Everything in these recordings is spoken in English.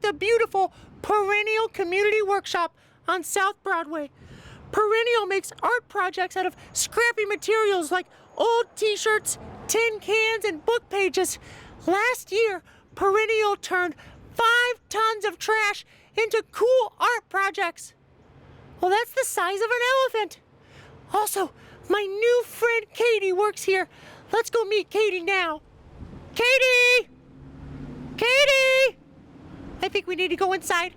the beautiful Perennial Community Workshop on South Broadway. Perennial makes art projects out of scrappy materials like old t-shirts, tin cans, and book pages. Last year, Perennial turned 5 tons of trash into cool art projects. Well, that's the size of an elephant. Also, my new friend Katie works here. Let's go meet Katie now. Katie! Katie! I think we need to go inside.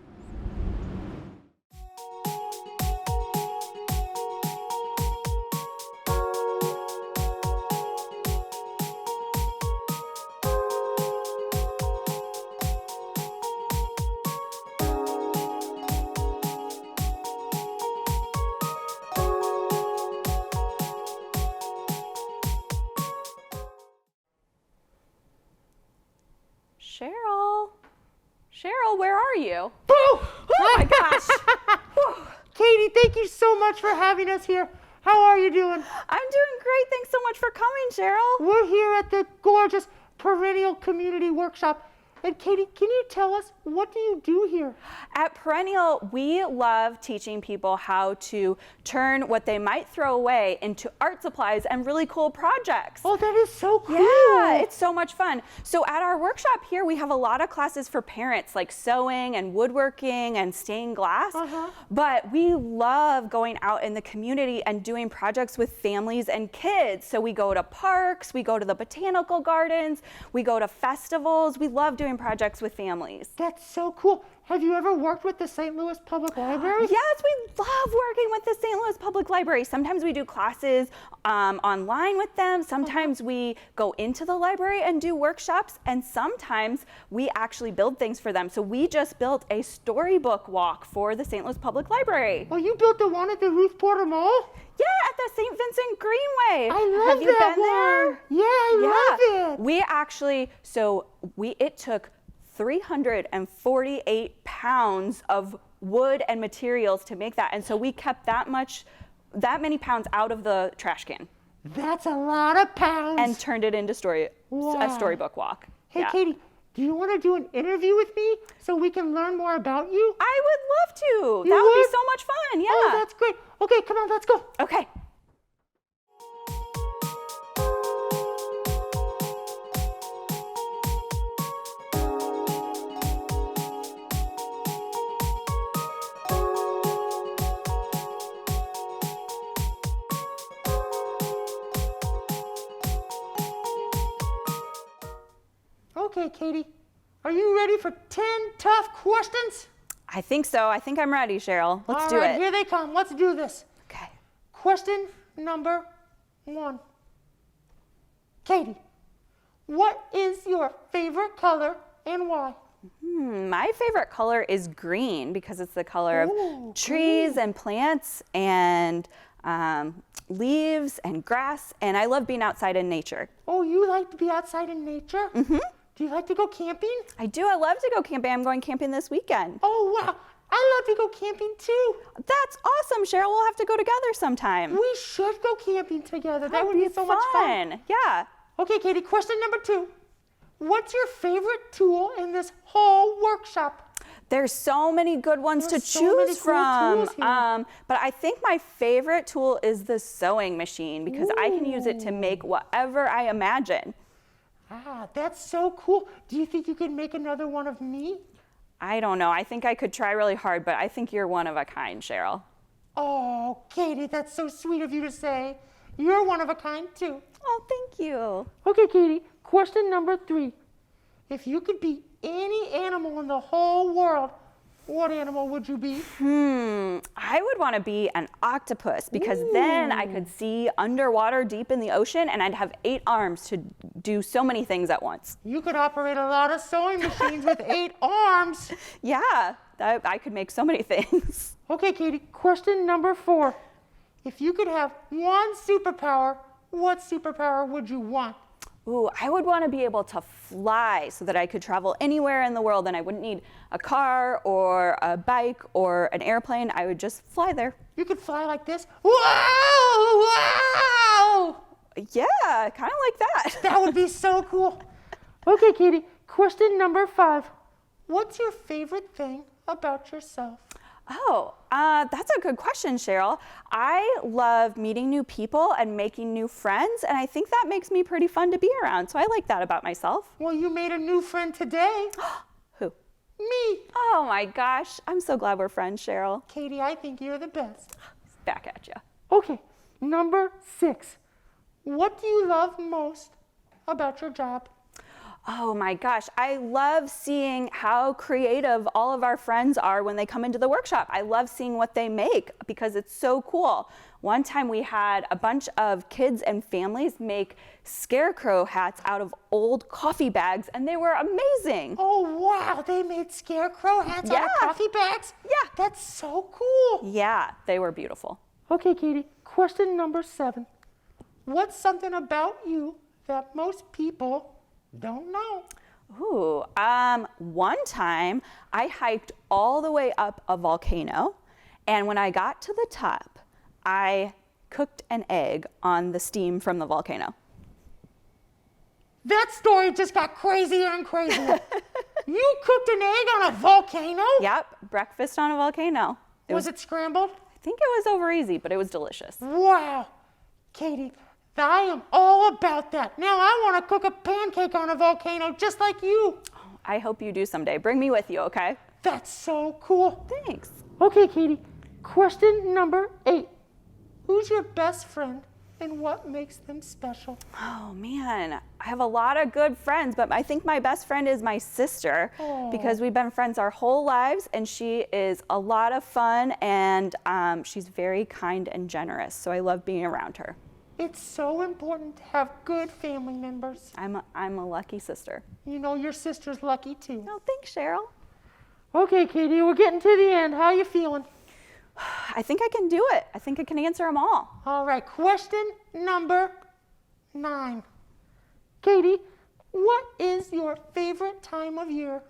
Cheryl, where are you? Boo! Oh my gosh. Katie, thank you so much for having us here. How are you doing? I'm doing great. Thanks so much for coming, Cheryl. We're here at the gorgeous Perennial Community Workshop. And Katie, can you tell us, what do you do here? At Perennial, we love teaching people how to turn what they might throw away into art supplies and really cool projects. Oh, that is so cool. Yeah, it's so much fun. So at our workshop here, we have a lot of classes for parents, like sewing and woodworking and stained glass. But we love going out in the community and doing projects with families and kids. So we go to parks, we go to the botanical gardens, we go to festivals. We love doing projects with families. That's so cool. Have you ever worked with the St. Louis Public Library? Yes, we love working with the St. Louis Public Library. Sometimes we do classes online with them. Sometimes we go into the library and do workshops, and sometimes we actually build things for them. So we just built a storybook walk for the St. Louis Public Library. Oh, you built the one at the Ruth Porter Mall? Yeah, at the St. Vincent Greenway. I love Have you that been one. there? Yeah, I love it. We actually, it took 348 pounds of wood and materials to make that. And so we kept that many pounds out of the trash can. That's a lot of pounds. And turned it into a storybook walk. Hey, yeah. Katie, do you want to do an interview with me so we can learn more about you? I would love to. That would be so much fun. Yeah. Oh, that's great. Okay, come on, let's go. Okay. Okay, Katie, are you ready for 10 tough questions? I think so. I think I'm ready, Cheryl. Let's do it. All right, here they come. Let's do this. Okay. Question number 1. Katie, what is your favorite color and why? My favorite color is green because it's the color of trees and plants and leaves and grass, and I love being outside in nature. Oh, you like to be outside in nature? Mm-hmm. Do you like to go camping? I do. I love to go camping. I'm going camping this weekend. Oh, wow. I love to go camping too. That's awesome, Cheryl. We'll have to go together sometime. We should go camping together. That would be so fun. Much fun. Yeah. Okay, Katie, question number 2. What's your favorite tool in this whole workshop? There's so many good ones to choose from. But I think my favorite tool is the sewing machine because I can use it to make whatever I imagine. Ah, that's so cool. Do you think you could make another one of me? I don't know. I think I could try really hard, but I think you're one of a kind, Cheryl. Oh, Katie, that's so sweet of you to say. You're one of a kind too. Oh, thank you. Okay, Katie, question number 3. If you could be any animal in the whole world, what animal would you be? I would want to be an octopus because then I could see underwater deep in the ocean and I'd have 8 arms to do so many things at once. You could operate a lot of sewing machines with 8 arms. Yeah, I could make so many things. Okay, Katie, question number 4. If you could have one superpower, what superpower would you want? Ooh, I would want to be able to fly so that I could travel anywhere in the world and I wouldn't need a car or a bike or an airplane. I would just fly there. You could fly like this? Whoa! Wow! Yeah, kind of like that. That would be so cool. Okay, Katie, question number 5. what's your favorite thing about yourself? Oh, that's a good question, Cheryl. I love meeting new people and making new friends, and I think that makes me pretty fun to be around, so I like that about myself. Well, you made a new friend today. Who? Me. Oh my gosh, I'm so glad we're friends, Cheryl. Katie, I think you're the best. Back at you. Okay, number 6. What do you love most about your job? Oh my gosh, I love seeing how creative all of our friends are when they come into the workshop. I love seeing what they make because it's so cool. One time we had a bunch of kids and families make scarecrow hats out of old coffee bags, and they were amazing. Oh wow, they made scarecrow hats out of coffee bags? Yeah. That's so cool. Yeah, they were beautiful. Okay, Katie, question number 7. What's something about you that most people don't know? Ooh, one time I hiked all the way up a volcano, and when I got to the top, I cooked an egg on the steam from the volcano. That story just got crazier and crazier. You cooked an egg on a volcano? Yep, breakfast on a volcano. Was it scrambled? I think it was over easy, but it was delicious. Wow. Katie, I am all about that. Now I want to cook a pancake on a volcano just like you. Oh, I hope you do someday. Bring me with you, okay? That's so cool. Thanks. Okay, Katie, question number 8. Who's your best friend and what makes them special? Oh man, I have a lot of good friends, but I think my best friend is my sister because we've been friends our whole lives, and she is a lot of fun, and she's very kind and generous, so I love being around her. It's so important to have good family members. I'm a lucky sister. You know your sister's lucky too. Oh, thanks, Cheryl. Okay, Katie, we're getting to the end. How are you feeling? I think I can do it. I think I can answer them all. All right, question number 9. Katie, what is your favorite time of year?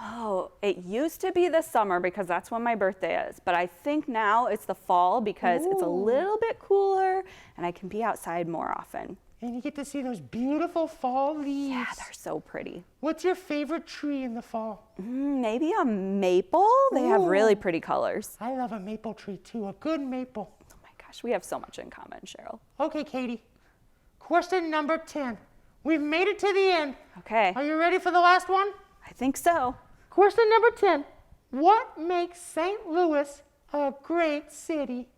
Oh, it used to be the summer because that's when my birthday is, but I think now it's the fall because it's a little bit cooler and I can be outside more often. And you get to see those beautiful fall leaves. Yeah, they're so pretty. What's your favorite tree in the fall? Maybe a maple? They have really pretty colors. I love a maple tree too, a good maple. Oh my gosh, we have so much in common, Cheryl. Okay, Katie. Question number 10. We've made it to the end. Okay. Are you ready for the last one? I think so. Question number 10. What makes St. Louis a great city?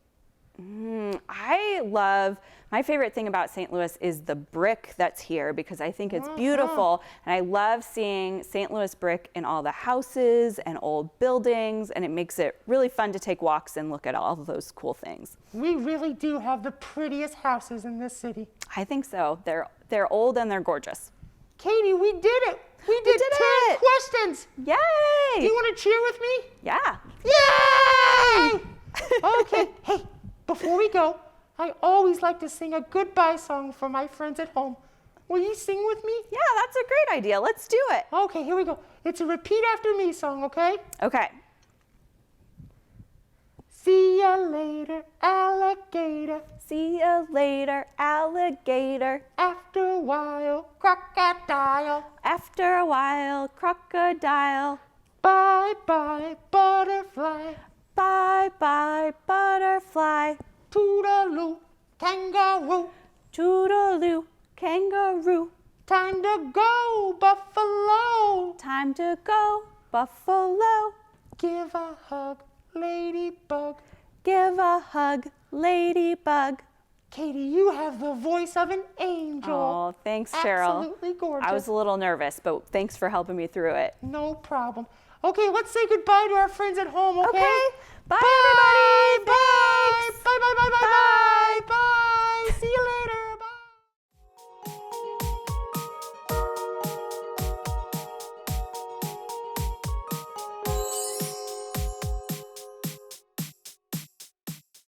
My favorite thing about St. Louis is the brick that's here because I think it's beautiful, and I love seeing St. Louis brick in all the houses and old buildings, and it makes it really fun to take walks and look at all of those cool things. We really do have the prettiest houses in this city. I think so. They're old and they're gorgeous. Katie, we did it. We did 10 questions. Yay! Do you want to cheer with me? Yeah. Yay! Okay. Hey, before we go, I always like to sing a goodbye song for my friends at home. Will you sing with me? Yeah, that's a great idea. Let's do it. Okay, here we go. It's a repeat after me song, okay? Okay. See ya later, alligator. See you later, alligator. After a while, crocodile. After a while, crocodile. Bye-bye, butterfly. Bye-bye, butterfly. Toodaloo, kangaroo. Toodaloo, kangaroo. Time to go, buffalo. Time to go, buffalo. Give a hug, ladybug. Give a hug, ladybug. Katie, you have the voice of an angel. Oh, thanks, Cheryl. Absolutely gorgeous. I was a little nervous, but thanks for helping me through it. No problem. Okay, let's say goodbye to our friends at home, okay? Okay. Bye, Bye, everybody. bye. Thanks. Bye, bye, bye, bye, bye. Bye. See you later.